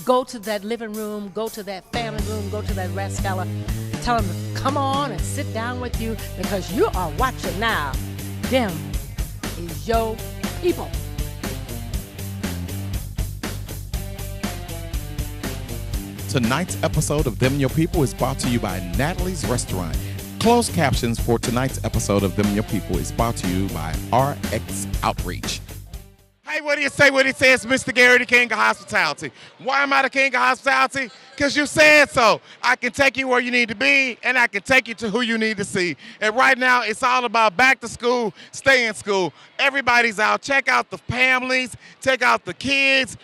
go to that living room, go to that family room, go to that Rascala. Tell them to come on and sit down with you because you are watching now. Them is your people. Tonight's episode of Them Your People is brought to you by Natalies Restaurant. Closed captions for tonight's episode of Them Your People is brought to you by RX Outreach. Hey, what do you say? What he says, Mr. Gary, the king of hospitality. Why am I the king of hospitality? Because you said so. I can take you where you need to be, and I can take you to who you need to see. And right now, it's all about back to school, stay in school. Everybody's out. Check out the families. Check out the kids.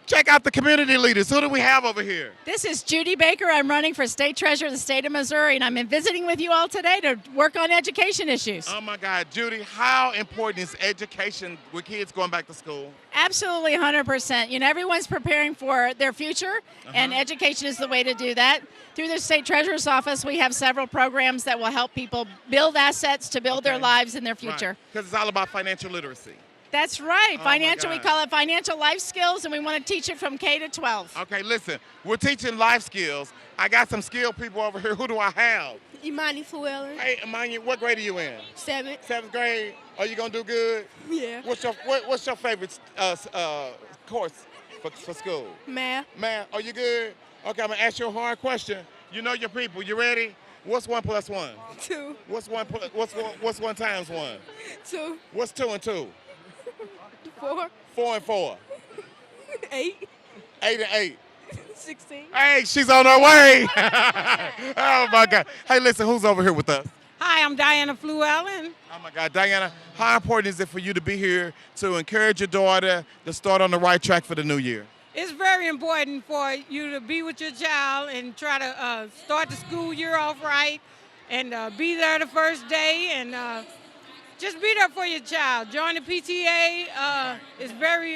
Check out the community leaders. Who do we have over here? This is Judy Baker. I'm running for state treasurer of the state of Missouri, and I'm visiting with you all today to work on education issues. Oh, my God. Judy, how important is education with kids going back to school? Absolutely, 100%. You know, everyone's preparing for their future, and education is the way to do that. Through the state treasurer's office, we have several programs that will help people build assets to build their lives and their future. Because it's all about financial literacy. That's right. Oh, we call it financial life skills, and we want to teach it from K to 12. Okay, listen, we're teaching life skills. I got some skilled people over here. Who do I have? Imani Llewellyn. Hey, Imani, what grade are you in? Seventh. Seventh grade. Are you gonna do good? Yeah. What's your favorite course for school? Math. Math. Are you good? Okay, I'm gonna ask you a hard question. You know your people. You ready? What's 1 + 1? 2. What's 1 times 1? 2. What's 2 and 2? 4. 4 and 4. 8. 8 and 8. 16. Hey, she's on her way. Oh, my God. Hey, listen, who's over here with us? Hi, I'm Diana Llewellyn. Oh, my God. Diana, how important is it for you to be here to encourage your daughter to start on the right track for the new year? It's very important for you to be with your child and try to start the school year off right and be there the first day and just be there for your child. Join the PTA. It's very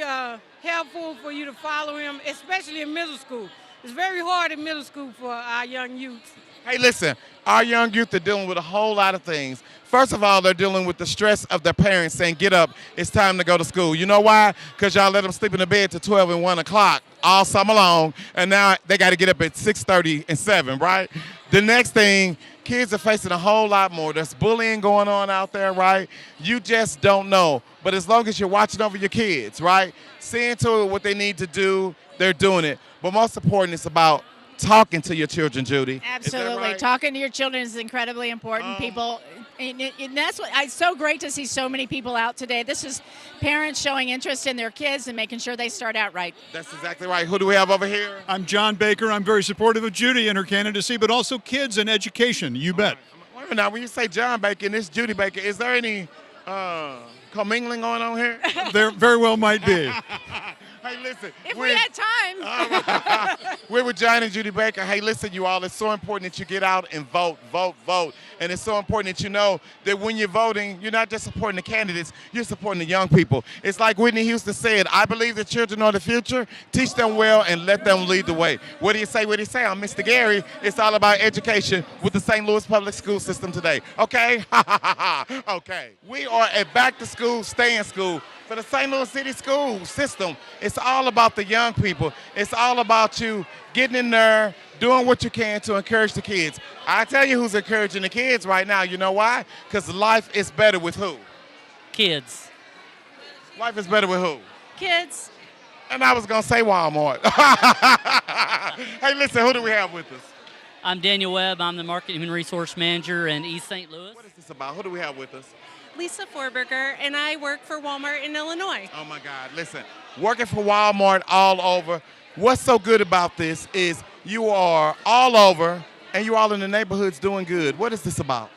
helpful for you to follow him, especially in middle school. It's very hard in middle school for our young youth. Hey, listen, our young youth are dealing with a whole lot of things. First of all, they're dealing with the stress of their parents saying, get up, it's time to go to school. You know why? Because y'all let them sleep in the bed till 12 and 1 o'clock all summer long, and now they got to get up at 6:30 and 7, right? The next thing, kids are facing a whole lot more. There's bullying going on out there, right? You just don't know. But as long as you're watching over your kids, right? Seeing to it what they need to do, they're doing it. But most important, it's about talking to your children, Judy. Absolutely. Is that right? Talking to your children is incredibly important. People, and that's what it's so great to see so many people out today. This is parents showing interest in their kids and making sure they start out right. That's exactly right. Who do we have over here? I'm John Baker. I'm very supportive of Judy and her candidacy, but also kids and education. You bet. Wait a minute now, when you say John Baker and this Judy Baker, is there any commingling going on here? There very well might be. Hey, listen. If we had time. We're with John and Judy Baker. Hey, listen, you all, it's so important that you get out and vote. And it's so important that you know that when you're voting, you're not just supporting the candidates, you're supporting the young people. It's like Whitney Houston said, I believe the children are the future. Teach them well and let them lead the way. What do you say? What do you say? I'm Mr. Gary. It's all about education with the St. Louis public school system today. Okay? Okay. We are at back to school, stay in school. For the St. Louis City school system, it's all about the young people. It's all about you getting in there, doing what you can to encourage the kids. I tell you who's encouraging the kids right now. You know why? Because life is better with who? Kids. Life is better with who? Kids. And I was going to say Walmart. Hey, listen, who do we have with us? I'm Daniel Webb. I'm the Market Human Resource Manager in East St. Louis. What is this about? Who do we have with us? Lisa Forberger, and I work for Walmart in Illinois. Oh, my God. Listen, working for Walmart all over. What's so good about this is you are all over, and you all in the neighborhoods doing good. What is this about?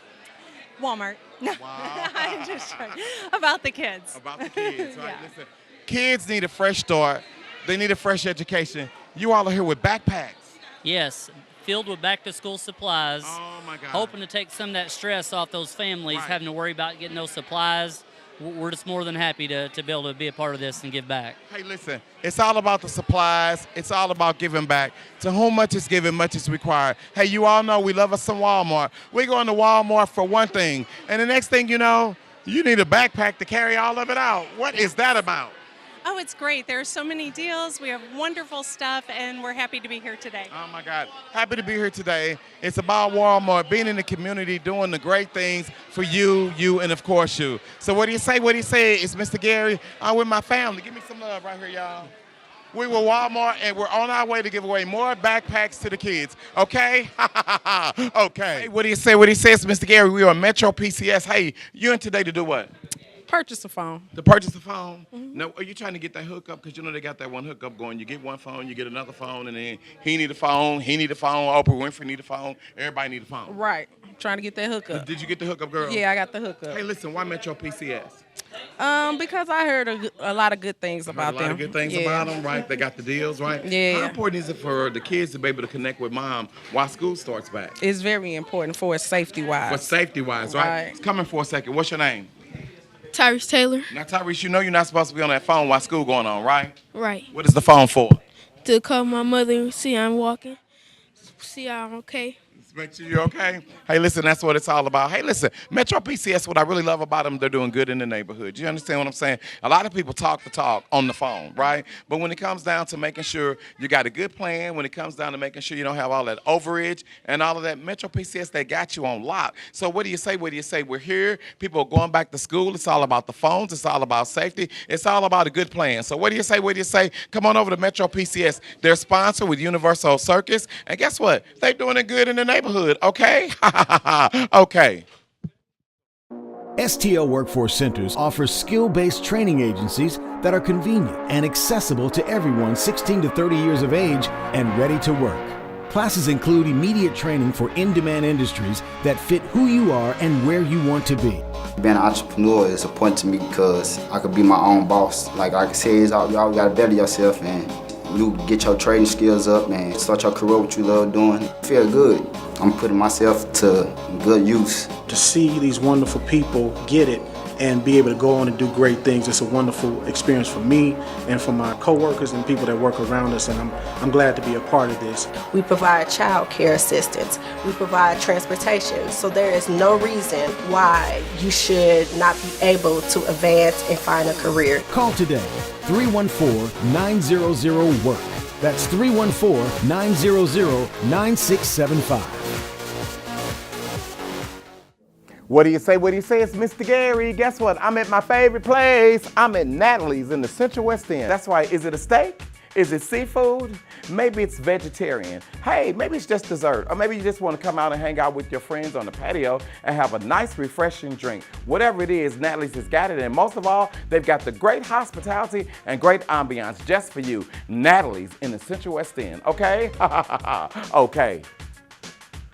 Walmart. No, Wow. I'm just trying. About the kids. About the kids, right? Yeah. Listen, kids need a fresh start. They need a fresh education. You all are here with backpacks. Yes, filled with back-to-school supplies. Oh, my God. Hoping to take some of that stress off those families Right. having to worry about getting those supplies. We're just more than happy to be able to be a part of this and give back. Hey, listen, it's all about the supplies. It's all about giving back. To whom much is given, much is required. Hey, you all know we love us some Walmart. We're going to Walmart for one thing, and the next thing you know, you need a backpack to carry all of it out. What is that about? Oh, it's great. There are so many deals. We have wonderful stuff, and we're happy to be here today. Oh my God, happy to be here today. It's about Walmart, being in the community, doing the great things for you, and of course you. So what do you say? What do you say? It's Mr. Gary. I'm with my family. Give me some love right here, y'all. We were Walmart, and we're on our way to give away more backpacks to the kids. Okay? Okay. Hey, what do you say? What do you say? It's Mr. Gary. We are Metro PCS. Hey, you in today to do what? Purchase a phone. To purchase a phone? Now, are you trying to get that hookup? Because you know they got that one hookup going. You get one phone, you get another phone, and then he need a phone, Oprah Winfrey need a phone, everybody need a phone. Right. Trying to get that hookup. Did you get the hookup, girl? Yeah, I got the hookup. Hey, listen, why Metro PCS? Because I heard a lot of good things about them. A lot of good things about them, right? They got the deals, right? Yeah. How important is it for the kids to be able to connect with mom while school starts back? It's very important for safety-wise. For safety-wise, right? It's coming for a second. What's your name? Tyrese Taylor. Now, Tyrese, you know you're not supposed to be on that phone while school going on, right? Right. What is the phone for? To call my mother and see I'm walking, see I'm okay. Make sure you're okay. Hey, listen, that's what it's all about. Hey, listen, Metro PCS, what I really love about them, they're doing good in the neighborhood. You understand what I'm saying? A lot of people talk the talk on the phone, right? But when it comes down to making sure you got a good plan, when it comes down to making sure you don't have all that overage and all of that, Metro PCS, they got you on lock. So what do you say? What do you say? We're here. People are going back to school. It's all about the phones. It's all about safety. It's all about a good plan. So what do you say? What do you say? Come on over to Metro PCS. They're sponsored with UniverSoul Circus. And guess what? They're doing it good in the neighborhood, okay? Okay. STL Workforce Centers offers skill-based training agencies that are convenient and accessible to everyone 16 to 30 years of age and ready to work. Classes include immediate training for in-demand industries that fit who you are and where you want to be. Being an entrepreneur is important to me because I could be my own boss. Like I say, you always gotta better yourself and you get your trading skills up and start your career what you love doing. I feel good. I'm putting myself to good use. To see these wonderful people get it and be able to go on and do great things, it's a wonderful experience for me and for my coworkers and people that work around us, and I'm glad to be a part of this. We provide child care assistance. We provide transportation, so there is no reason why you should not be able to advance and find a career. Call today, 314-900-WORK. That's 314-900-9675. What do you say? What do you say? It's Mr. Gary. Guess what? I'm at my favorite place. I'm at Natalies in the Central West End. That's right. Is it a steak? Is it seafood? Maybe it's vegetarian. Hey, maybe it's just dessert. Or maybe you just want to come out and hang out with your friends on the patio and have a nice, refreshing drink. Whatever it is, Natalies has got it. And most of all, they've got the great hospitality and great ambiance just for you. Natalies in the Central West End. Okay? Okay.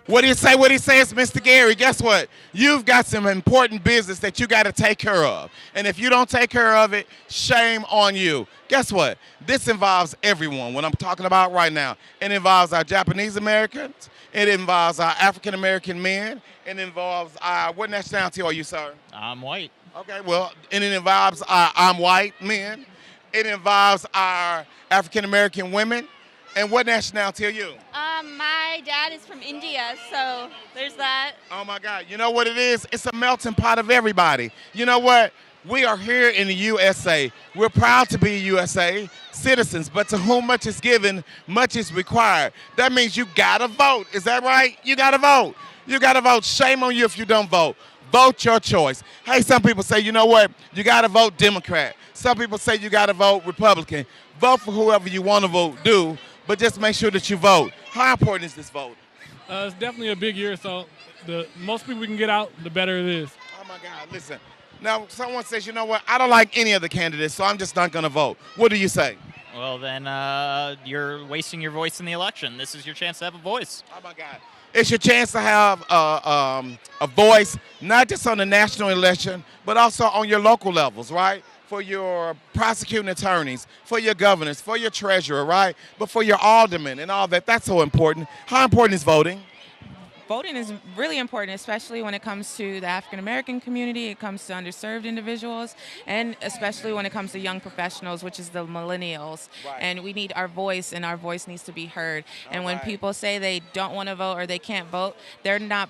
What do you say? What do you say? It's Mr. Gary. Guess what? You've got some important business that you got to take care of. And if you don't take care of it, shame on you. Guess what? This involves everyone. What I'm talking about right now. It involves our Japanese Americans. It involves our African American men. It involves our, what nationality are you, sir? I'm white. Okay, well, and it involves our I'm white men. It involves our African American women. And what nationality are you? My dad is from India, so there's that. Oh my God, you know what it is? It's a melting pot of everybody. You know what? We are here in the USA. We're proud to be USA citizens, but to whom much is given, much is required. That means you gotta vote. Is that right? You gotta vote. You gotta vote. Shame on you if you don't vote. Vote your choice. Hey, some people say, you know what? You gotta vote Democrat. Some people say you gotta vote Republican. Vote for whoever you wanna vote, but just make sure that you vote. How important is this vote? It's definitely a big year, so the most people we can get out, the better it is. Oh my God, listen. Now, someone says, you know what, I don't like any of the candidates, so I'm just not gonna vote. What do you say? Well, then you're wasting your voice in the election. This is your chance to have a voice. Oh my God. It's your chance to have a voice, not just on the national election, but also on your local levels, right? For your prosecuting attorneys, for your governors, for your treasurer, right? But for your aldermen and all that, that's so important. How important is voting? voting is really important, especially when it comes to the African American community, it comes to underserved individuals, and especially when it comes to young professionals, which is the millennials. Right. And we need our voice, and our voice needs to be heard. And when right. people say they don't want to vote or they can't vote, they're not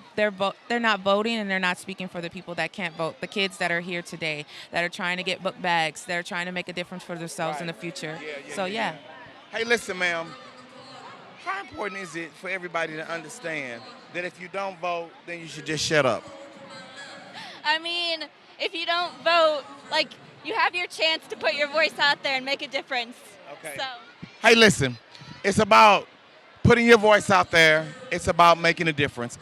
voting, and they're not speaking for the people that can't vote. The kids that are here today, that are trying to get book bags, that are trying to make a difference for themselves in the future. Yeah. Hey, listen, ma'am. How important is it for everybody to understand that if you don't vote, then you should just shut up? I mean, if you don't vote, like, you have your chance to put your voice out there and make a difference. Okay. So. Hey, listen, it's about putting your voice out there. It's about making a difference.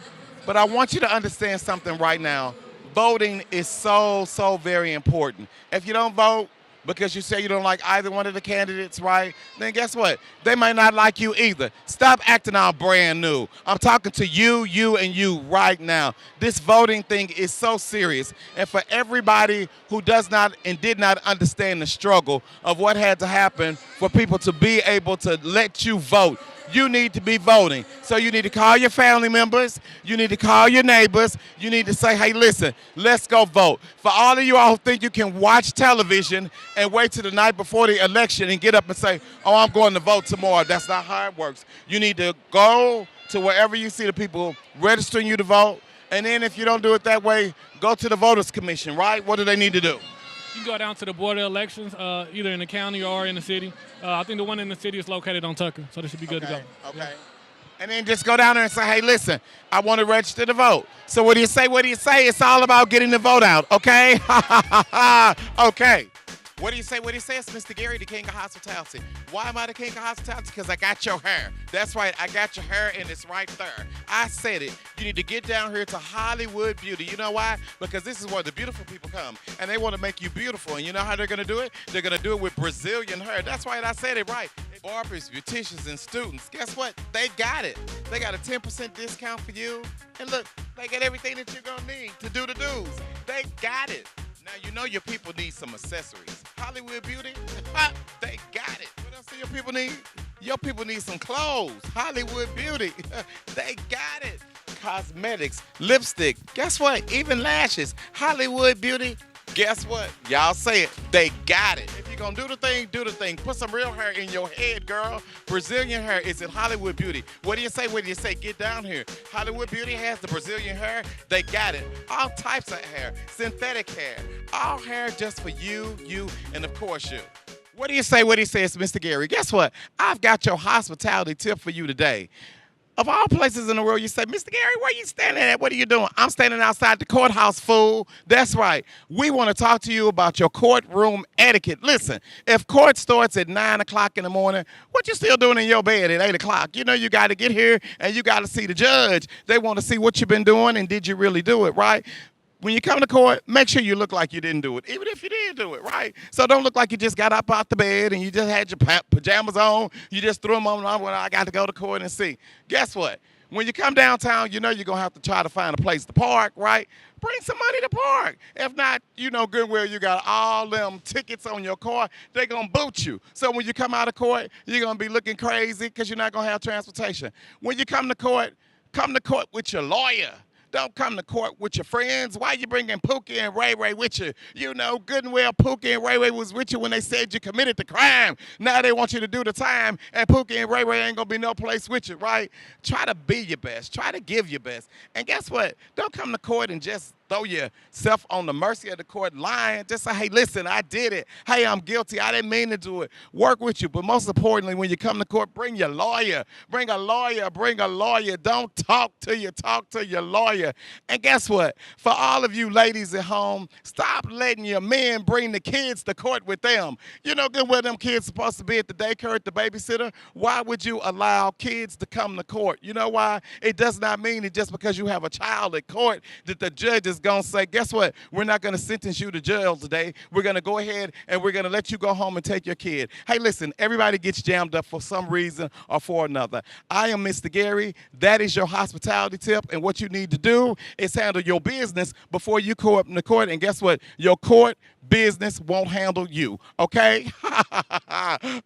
But I want you to understand something right now. Voting is so very important. If you don't vote, because you say you don't like either one of the candidates, right? Then guess what? They might not like you either. Stop acting all brand new. I'm talking to you, and you right now. This voting thing is so serious. And for everybody who does not and did not understand the struggle of what had to happen for people to be able to let you vote, you need to be voting. So you need to call your family members. You need to call your neighbors. You need to say, hey, listen, let's go vote. For all of you all who think you can watch television and wait till the night before the election and get up and say, oh, I'm going to vote tomorrow. That's not how it works. You need to go to wherever you see the people registering you to vote. And then if you don't do it that way, go to the Voters Commission, right? What do they need to do? You can go down to the Board of Elections, either in the county or in the city. I think the one in the city is located on Tucker, so this should be good to go. Okay. Yeah. And then just go down there and say, hey, listen, I want to register to vote. So what do you say? What do you say? It's all about getting the vote out, okay? Okay. What do you say? What do you say? It's Mr. Gary, the king of hospitality. Why am I the king of hospitality? Because I got your hair. That's right. I got your hair, and it's right there. I said it. You need to get down here to Hollywood Beauty. You know why? Because this is where the beautiful people come, and they want to make you beautiful. And you know how they're going to do it? They're going to do it with Brazilian hair. That's right. I said it right. Barbers, beauticians, and students. Guess what? They got it. They got a 10% discount for you. And look, they got everything that you're going to need to do the do's. They got it. Now, you know your people need some accessories. Hollywood Beauty, they got it. What else do your people need? Your people need some clothes. Hollywood Beauty, they got it. Cosmetics, lipstick, guess what? Even lashes. Hollywood Beauty, guess what? Y'all say it, they got it. If you're gonna do the thing, do the thing. Put some real hair in your head, girl. Brazilian hair is at Hollywood Beauty. What do you say? What do you say? Get down here. Hollywood Beauty has the Brazilian hair. They got it. All types of hair, synthetic hair, all hair just for you, and of course you. What do you say? What do you say? It's Mr. Gary. Guess what? I've got your hospitality tip for you today. Of all places in the world, you say, Mr. Gary, where you standing at? What are you doing? I'm standing outside the courthouse, fool. That's right. We want to talk to you about your courtroom etiquette. Listen, if court starts at 9 o'clock in the morning, what you still doing in your bed at 8 o'clock? You know you got to get here and you got to see the judge. They want to see what you've been doing and did you really do it, right? When you come to court, make sure you look like you didn't do it, even if you did do it, right? So don't look like you just got up out the bed and you just had your pajamas on. You just threw them on. Well, I got to go to court and see. Guess what? When you come downtown, you know you're going to have to try to find a place to park, right? Bring some money to park. If not, you know good well you got all them tickets on your car. They're going to boot you. So when you come out of court, you're going to be looking crazy because you're not going to have transportation. When you come to court with your lawyer. Don't come to court with your friends. Why you bringing Pookie and Ray Ray with you? You know good and well Pookie and Ray Ray was with you when they said you committed the crime. Now they want you to do the time, and Pookie and Ray Ray ain't going to be no place with you, right? Try to be your best. Try to give your best. And guess what? Don't come to court and just throw yourself on the mercy of the court lying. Just say, hey, listen, I did it. Hey, I'm guilty. I didn't mean to do it. Work with you. But most importantly, when you come to court, bring your lawyer. Bring a lawyer. Bring a lawyer. Don't talk to your lawyer. And guess what? For all of you ladies at home, stop letting your men bring the kids to court with them. You know good well them kids supposed to be at the daycare, at the babysitter. Why would you allow kids to come to court? You know why? It does not mean that just because you have a child at court that the judge is going to say, guess what? We're not going to sentence you to jail today. We're going to go ahead and we're going to let you go home and take your kid. Hey, listen, everybody gets jammed up for some reason or for another. I am Mr. Gary. That is your hospitality tip. And what you need to do is handle your business before you go up in the court. And guess what? Your court business won't handle you, okay?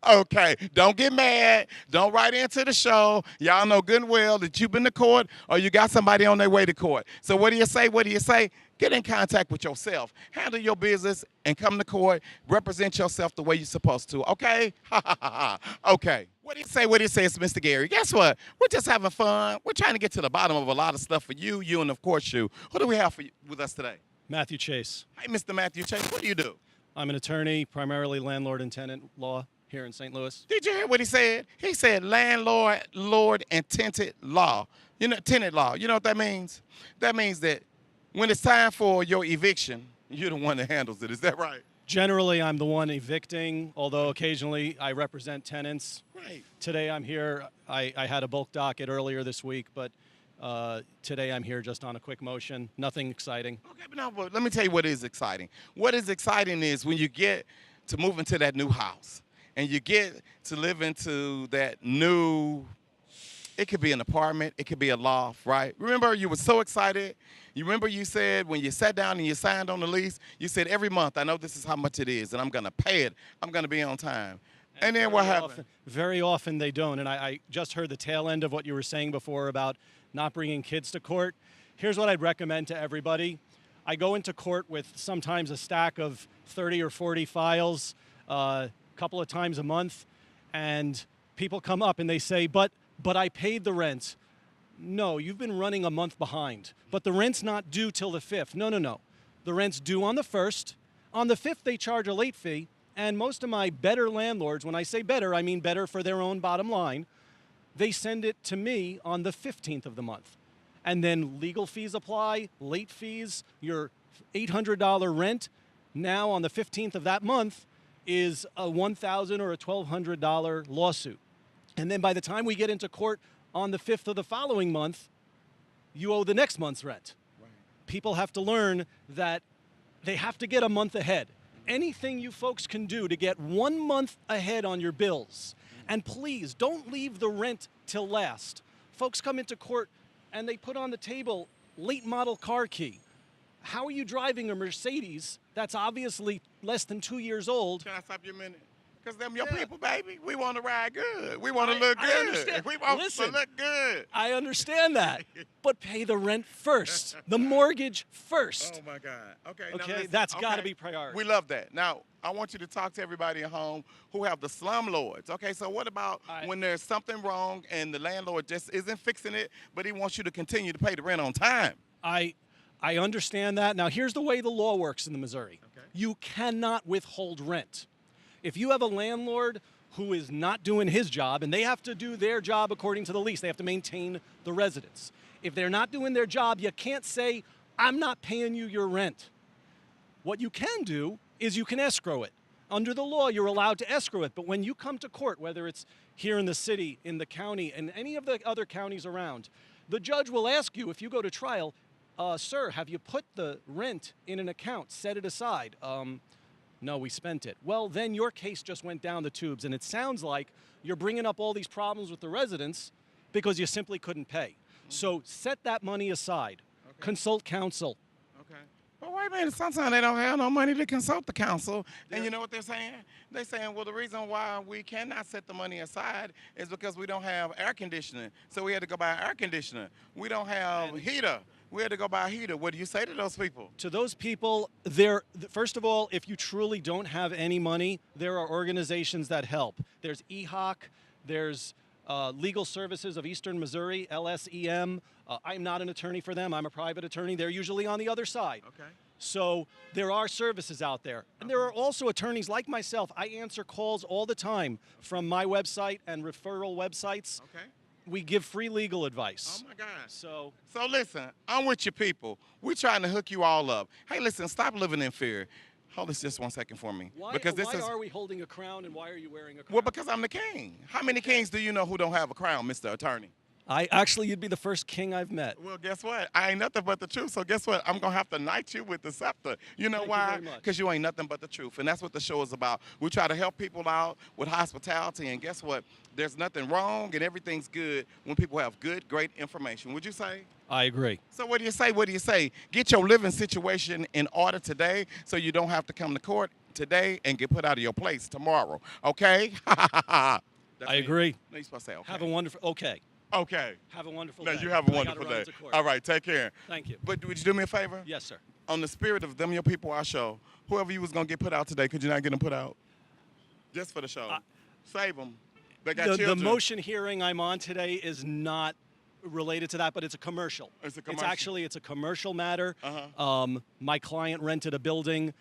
Okay, don't get mad. Don't write into the show. Y'all know good and well that you've been to court or you got somebody on their way to court. So what do you say? What do you say? Get in contact with yourself. Handle your business and come to court. Represent yourself the way you're supposed to, okay? Okay. What do you say? What do you say? It's Mr. Gary. Guess what? We're just having fun. We're trying to get to the bottom of a lot of stuff for you, and of course you. Who do we have for you, with us today? Matthew Chase. Hey, Mr. Matthew Chase, what do you do? I'm an attorney, primarily landlord and tenant law here in St. Louis. Did you hear what he said? He said landlord, lord, and tenant law. You know, tenant law. You know what that means? That means that when it's time for your eviction, you're the one that handles it. Is that right? Generally, I'm the one evicting, although occasionally I represent tenants. Right. Today I'm here. I had a bulk docket earlier this week, but today I'm here just on a quick motion. Nothing exciting. Okay, but let me tell you what is exciting. What is exciting is when you get to move into that new house and you get to live into that new, it could be an apartment, it could be a loft, right? Remember you were so excited. You remember you said when you sat down and you signed on the lease, you said every month, I know this is how much it is and I'm going to pay it. I'm going to be on time. And then what happened? Very often they don't. And I just heard the tail end of what you were saying before about not bringing kids to court. Here's what I'd recommend to everybody. I go into court with sometimes a stack of 30 or 40 files a couple of times a month, and people come up and they say, but I paid the rent. No, you've been running a month behind, but the rent's not due till the 5th. No. The rent's due on the 1st. On the 5th, they charge a late fee, and most of my better landlords, when I say better, I mean better for their own bottom line, they send it to me on the 15th of the month. And then legal fees apply, late fees, your $800 rent now on the 15th of that month is a $1,000 or a $1,200 lawsuit. And then by the time we get into court on the 5th of the following month, you owe the next month's rent. Right. People have to learn that they have to get a month ahead. Anything you folks can do to get 1 month ahead on your bills. And please, don't leave the rent till last. Folks come into court and they put on the table late model car key. How are you driving a Mercedes that's obviously less than 2 years old? Can I stop you a minute? Because them your people, baby. We want to ride good. We want to look good. I understand. We want Listen, to look good. I understand that. But pay the rent first. The mortgage first. Oh, my God. Okay. Okay, listen, that's got to be priority. We love that. Now, I want you to talk to everybody at home who have the slumlords. Okay, so what about when there's something wrong and the landlord just isn't fixing it, but he wants you to continue to pay the rent on time? I understand that. Now, here's the way the law works in the Missouri. Okay. You cannot withhold rent. If you have a landlord who is not doing his job, and they have to do their job according to the lease, they have to maintain the residence. If they're not doing their job, you can't say, I'm not paying you your rent. What you can do is you can escrow it. Under the law, you're allowed to escrow it, but when you come to court, whether it's here in the city, in the county, and any of the other counties around, the judge will ask you, if you go to trial, sir, have you put the rent in an account, set it aside? No, we spent it. Well, then your case just went down the tubes, and it sounds like you're bringing up all these problems with the residents because you simply couldn't pay. So set that money aside. Okay. Consult counsel. Okay. But wait a minute, sometimes they don't have no money to consult the counsel. And you know what they're saying? They're saying, well, the reason why we cannot set the money aside is because we don't have air conditioning. So we had to go buy air conditioner. We don't have heater. We had to go buy a heater. What do you say to those people? To those people, first of all, if you truly don't have any money, there are organizations that help. There's EHOC, there's Legal Services of Eastern Missouri, LSEM. I'm not an attorney for them. I'm a private attorney. They're usually on the other side. Okay. So there are services out there. And there are also attorneys like myself. I answer calls all the time from my website and referral websites. Okay. We give free legal advice. Oh, my God. So listen, I'm with your people. We're trying to hook you all up. Hey, listen, stop living in fear. Hold this just 1 second for me. Why are we holding a crown, and why are you wearing a crown? Well, because I'm the king. How many kings do you know who don't have a crown, Mr. Attorney? You'd be the first king I've met. Well, guess what? I ain't nothing but the truth. So guess what? I'm going to have to knight you with the scepter. You know why? Because you ain't nothing but the truth. And that's what the show is about. We try to help people out with hospitality. And guess what? There's nothing wrong and everything's good when people have good, great information. Would you say? I agree. So what do you say? What do you say? Get your living situation in order today so you don't have to come to court today and get put out of your place tomorrow. Okay? I agree. No, you're supposed to say okay. Have a wonderful, okay. Okay. Have a wonderful No, day. you have a wonderful day. All right, take care. Thank you. But would you do me a favor? Yes, sir. On the spirit of them, your people, our show, whoever you was going to get put out today, could you not get them put out? Just for the show. Save them. They got children. The motion hearing I'm on today is not related to that, but it's a commercial. It's a commercial. It's a commercial matter. My client rented a building.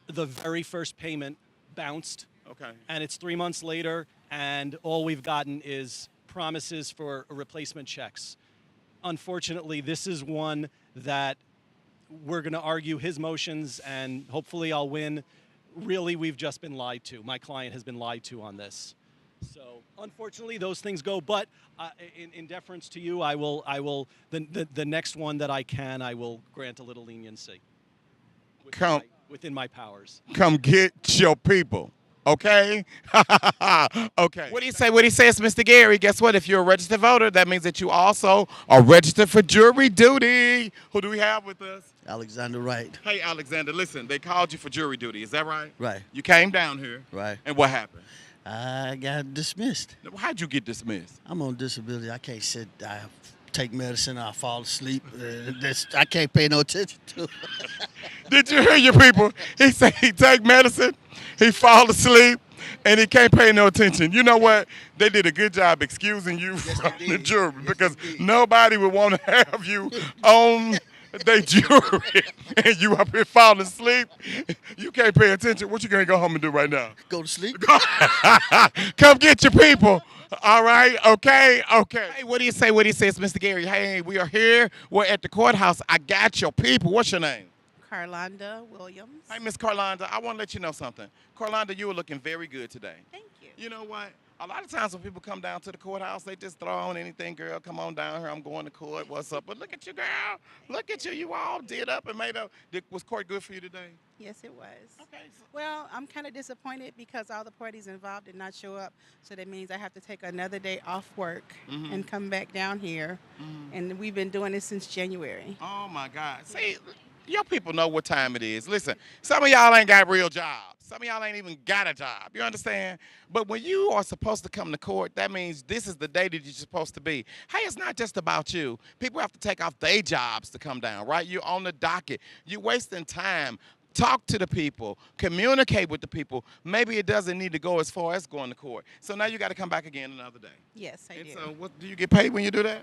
The very first payment bounced. Okay. And it's 3 months later, and all we've gotten is promises for replacement checks. Unfortunately, this is one that we're going to argue his motions, and hopefully I'll win. Really, we've just been lied to. My client has been lied to on this. So, unfortunately, those things go. But in deference to you, I will. The next one that I will grant a little leniency. Within my powers. Come get your people. Okay? Okay. What do you say? What he says, Mr. Gary? Guess what? If you're a registered voter, that means that you also are registered for jury duty. Who do we have with us? Alexander Wright. Hey, Alexander, listen, they called you for jury duty. Is that right? Right. You came down here. Right. And what happened? I got dismissed. How'd you get dismissed? I'm on disability. I can't sit. I take medicine. I fall asleep. I can't pay no attention to. Did you hear your people? He said he take medicine, he fall asleep, and he can't pay no attention. You know what? They did a good job excusing you from the jury because nobody would want to have you on their jury and you up here falling asleep. You can't pay attention. What you gonna go home and do right now? Go to sleep. Come get your people. All right, okay. Hey, what do you say? What do you say? It's Mr. Gary. Hey, we are here. We're at the courthouse. I got your people. What's your name? Carlonda Williams. Hey, Miss Carlonda, I want to let you know something. Carlonda, you were looking very good today. Thank you. You know what? A lot of times when people come down to the courthouse, they just throw on anything. Girl, come on down here. I'm going to court. What's up? But look at you, girl. Look at you. You all did up and made up. Was court good for you today? Yes, it was. Okay. Well, I'm kind of disappointed because all the parties involved did not show up. So that means I have to take another day off work and come back down here. And we've been doing this since January. Oh, my God. See, your people know what time it is. Listen, some of y'all ain't got real jobs. Some of y'all ain't even got a job. You understand? But when you are supposed to come to court, that means this is the day that you're supposed to be. Hey, it's not just about you. People have to take off their jobs to come down, right? You're on the docket. You're wasting time. Talk to the people. Communicate with the people. Maybe it doesn't need to go as far as going to court. So now you got to come back again another day. Yes, I do. So what do you get paid when you do that?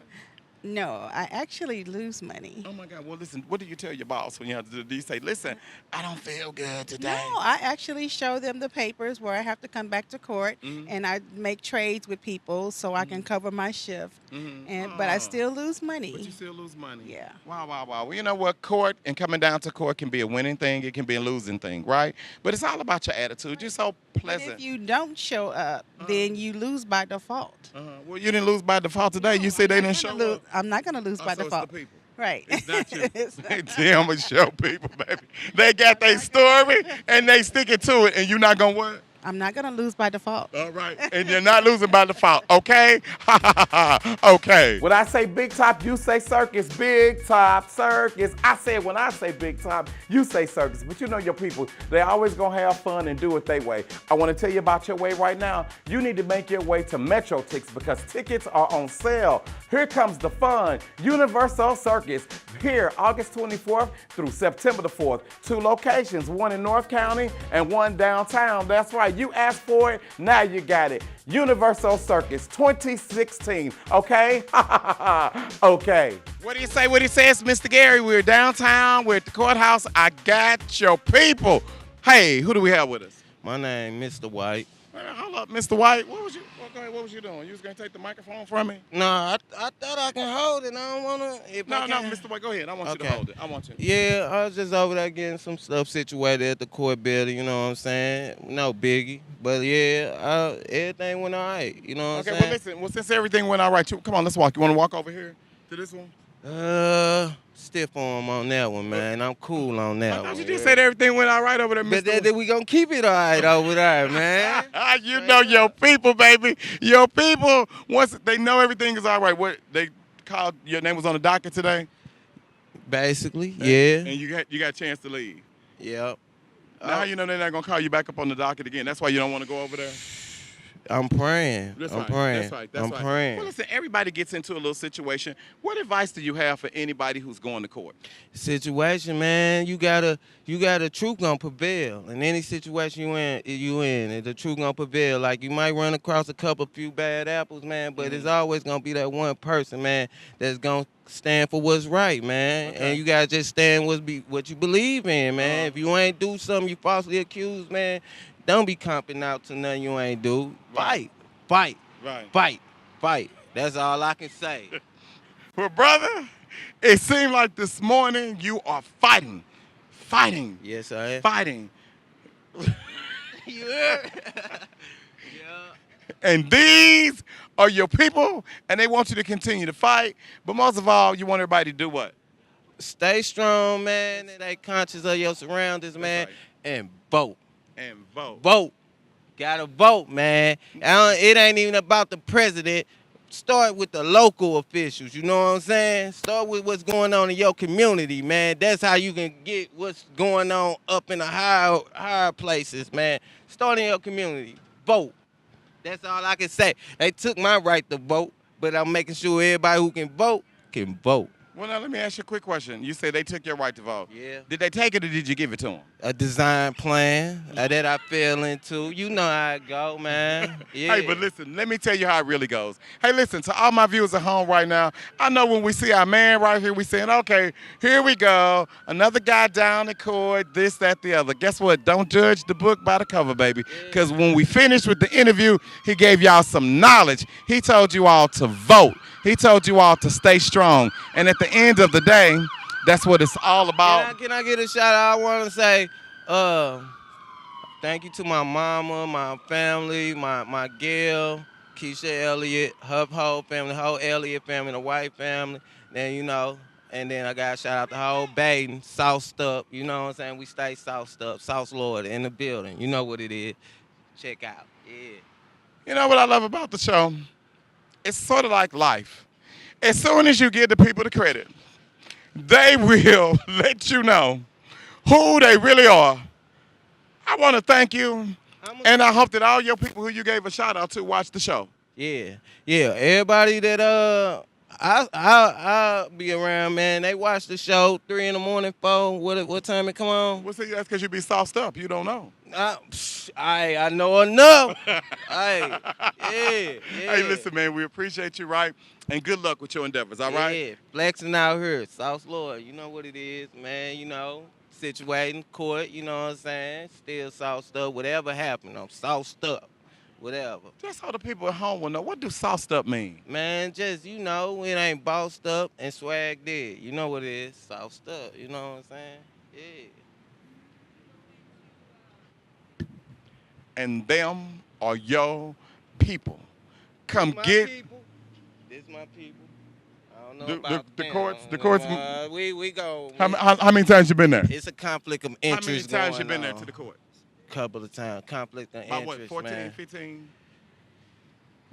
No, I actually lose money. Oh, my God. Well, listen, what do you tell your boss when you have to do? Do you say, listen, I don't feel good today? No, I actually show them the papers where I have to come back to court, and I make trades with people so I can cover my shift. But I still lose money. But you still lose money? Yeah. Wow. Well, you know what? Court and coming down to court can be a winning thing. It can be a losing thing, right? But it's all about your attitude. You're so pleasant. But if you don't show up, then you lose by default. Well, you didn't lose by default today. You said they didn't show up. I'm not going to lose by so default. It's the people. Right. It's not you. Damn, a show people, baby. They got their story and they sticking to it, and you're not going to what? I'm not going to lose by default. All right. And you're not losing by default, okay? Okay. When I say big top, you say circus. Big top, circus. I said when I say big top, you say circus. But you know your people, they always going to have fun and do it their way. I want to tell you about your way right now. You need to make your way to Metro Tickets because tickets are on sale. Here comes the fun. UniverSoul Circus. Here, August 24th through September the 4th. 2 locations, one in North County and one downtown. That's right. You asked for it, now you got it. UniverSoul Circus 2016, okay? Okay. What do you say? What do you say? It's Mr. Gary. We're downtown. We're at the courthouse. I got your people. Hey, who do we have with us? My name, Mr. White. Hold up, Mr. White. What was you? go ahead. What was you doing? You was gonna take the microphone from me? No, I thought I can hold it. I don't wanna. No, Mr. White, go ahead. I want you to hold it. I want you. Yeah, I was just over there getting some stuff situated at the court building. You know what I'm saying? No biggie, but yeah, everything went all right. You know what I'm saying? Okay, well listen. Well, since everything went all right, come on, let's walk. You want to walk over here to this one? Stiff arm on that one, man. I'm cool on that one. You just said everything went all right over there, But Mr. then we gonna keep it all right over there, man. You know your people, baby. Your people, once they know everything is all right, what they called, your name was on the docket today? Basically, yeah. And you got a chance to leave. Yep. Now how you know they're not gonna call you back up on the docket again? That's why you don't want to go over there? I'm praying. That's I'm right. praying. That's right. I'm praying. Well, listen, everybody gets into a little situation. What advice do you have for anybody who's going to court? Situation, man, you gotta truth gonna prevail in any situation you in. The truth gonna prevail. Like you might run across a few bad apples, man, but it's always gonna be that one person, man, that's gonna stand for what's right, man. And you gotta just stand what you believe in, man. If you ain't do something you falsely accused, man, don't be comping out to nothing you ain't do. Fight. That's all I can say. Well, brother, it seemed like this morning you are fighting. Yes, I am. Fighting. You heard? And these are your people, and they want you to continue to fight. But most of all, you want everybody to do what? Stay strong, man. And they conscious of your surroundings, man. And vote. Vote. Gotta vote, man. It ain't even about the president. Start with the local officials, you know what I'm saying? Start with what's going on in your community, man. That's how you can get what's going on up in the higher places, man. Start in your community. Vote. That's all I can say. They took my right to vote, but I'm making sure everybody who can vote can vote. Well, now let me ask you a quick question. You say they took your right to vote. Yeah. Did they take it or did you give it to them? A design plan that I fell into. You know how it go, man. Yeah. Hey, but listen, let me tell you how it really goes. Hey, listen, to all my viewers at home right now, I know when we see our man right here, we saying, okay, here we go. Another guy down the court, this, that, the other. Guess what? Don't judge the book by the cover, baby. Because when we finished with the interview, he gave y'all some knowledge. He told you all to vote. He told you all to stay strong. And at the end of the day, that's what it's all about. Can I get a shout out? I want to say thank you to my mama, my family, my girl, Keisha Elliott, her whole family, the whole Elliott family, the White family. Then, you know, and then I got to shout out the whole Baden, South Stup. You know what I'm saying? We stay South Stup, South Florida in the building. You know what it is. Check out. Yeah. You know what I love about the show? It's sort of like life. As soon as you give the people the credit, they will let you know who they really are. I want to thank you, and I hope that all your people who you gave a shout out to watch the show. Yeah. Everybody that I'll be around, man. They watch the show 3 in the morning, 4. What time it come on? Well, see, that's because you be sauced up. You don't know. I know enough. Yeah. Hey, listen, man, we appreciate you, right? And good luck with your endeavors, all right? Yeah, flexing out here, South Florida. You know what it is, man. You know, situating, court, you know what I'm saying? Still sauced up, whatever happened, I'm sauced up, whatever. Just so the people at home will know, what do sauced up mean? Man, just, you know, it ain't bossed up and swag dead. You know what it is, sauced up, you know what I'm saying? Yeah. And them are your people. Come my get people. This my people. I don't know the about the courts. We go. How many times you been there? It's a conflict of interest. How many times you going been there on. to the court? Couple of times. Conflict of About interest, what, 14, man. 15?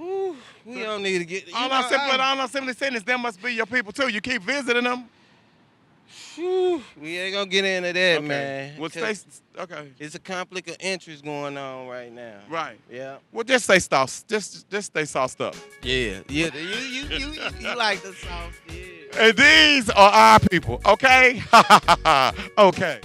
Ooh, we don't need to get. All I'm simply saying is them must be your people too. You keep visiting them. We ain't gonna get into that, man. Well, stay, okay. It's a conflict of interest going on right now. Right. Yeah. Well, just stay sauce. Just stay sauced up. Yeah. You like the sauce, yeah. And these are our people, okay? Okay.